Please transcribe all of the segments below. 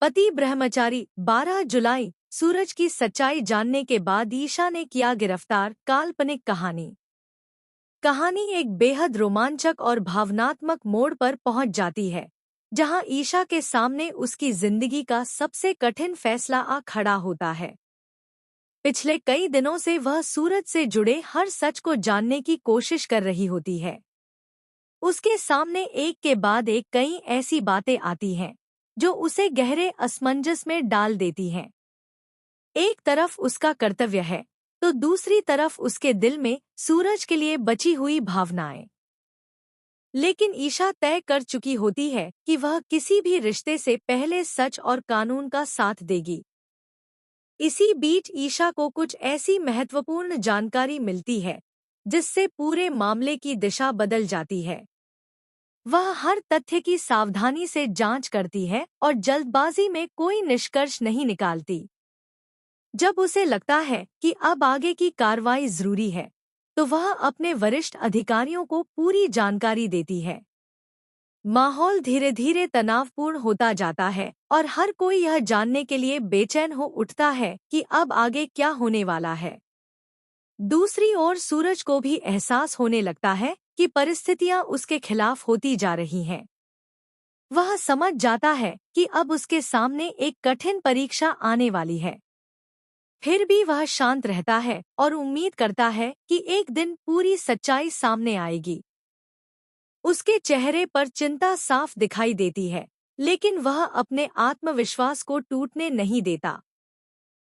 पति ब्रह्मचारी 12 जुलाई। सूरज की सच्चाई जानने के बाद ईशा ने किया गिरफ्तार। काल्पनिक कहानी एक बेहद रोमांचक और भावनात्मक मोड़ पर पहुंच जाती है, जहां ईशा के सामने उसकी जिंदगी का सबसे कठिन फैसला आ खड़ा होता है। पिछले कई दिनों से वह सूरज से जुड़े हर सच को जानने की कोशिश कर रही होती है। उसके सामने एक के बाद एक कई ऐसी बातें आती हैं जो उसे गहरे असमंजस में डाल देती हैं। एक तरफ उसका कर्तव्य है, तो दूसरी तरफ उसके दिल में सूरज के लिए बची हुई भावनाएं। लेकिन ईशा तय कर चुकी होती है कि वह किसी भी रिश्ते से पहले सच और कानून का साथ देगी। इसी बीच ईशा को कुछ ऐसी महत्वपूर्ण जानकारी मिलती है जिससे पूरे मामले की दिशा बदल जाती है। वह हर तथ्य की सावधानी से जांच करती है और जल्दबाजी में कोई निष्कर्ष नहीं निकालती। जब उसे लगता है कि अब आगे की कार्रवाई जरूरी है, तो वह अपने वरिष्ठ अधिकारियों को पूरी जानकारी देती है। माहौल धीरे धीरे तनावपूर्ण होता जाता है और हर कोई यह जानने के लिए बेचैन हो उठता है कि अब आगे क्या होने वाला है। दूसरी ओर सूरज को भी एहसास होने लगता है कि परिस्थितियां उसके खिलाफ होती जा रही हैं। वह समझ जाता है कि अब उसके सामने एक कठिन परीक्षा आने वाली है। फिर भी वह शांत रहता है और उम्मीद करता है कि एक दिन पूरी सच्चाई सामने आएगी। उसके चेहरे पर चिंता साफ दिखाई देती है, लेकिन वह अपने आत्मविश्वास को टूटने नहीं देता।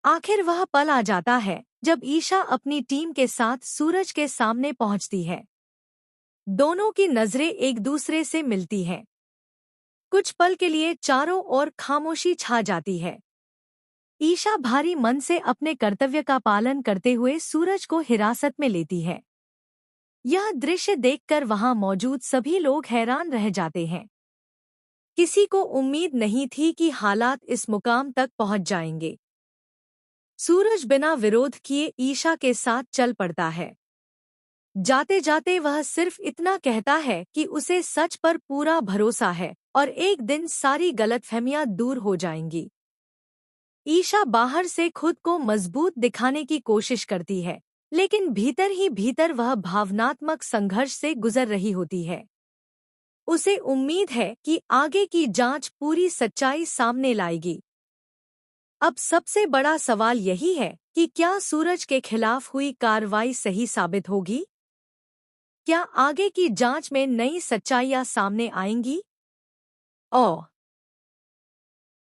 आखिर वह पल आ जाता है जब ईशा अपनी टीम के साथ सूरज के सामने पहुंचती है। दोनों की नजरें एक दूसरे से मिलती हैं। कुछ पल के लिए चारों ओर खामोशी छा जाती है। ईशा भारी मन से अपने कर्तव्य का पालन करते हुए सूरज को हिरासत में लेती है। यह दृश्य देखकर वहां मौजूद सभी लोग हैरान रह जाते हैं। किसी को उम्मीद नहीं थी कि हालात इस मुकाम तक पहुंच जाएंगे। सूरज बिना विरोध किए ईशा के साथ चल पड़ता है। जाते जाते वह सिर्फ इतना कहता है कि उसे सच पर पूरा भरोसा है और एक दिन सारी गलतफहमियां दूर हो जाएंगी। ईशा बाहर से खुद को मजबूत दिखाने की कोशिश करती है, लेकिन भीतर ही भीतर वह भावनात्मक संघर्ष से गुजर रही होती है। उसे उम्मीद है कि आगे की जांच पूरी सच्चाई सामने लाएगी। अब सबसे बड़ा सवाल यही है कि क्या सूरज के खिलाफ हुई कार्रवाई सही साबित होगी? क्या आगे की जांच में नई सच्चाइयां सामने आएंगी?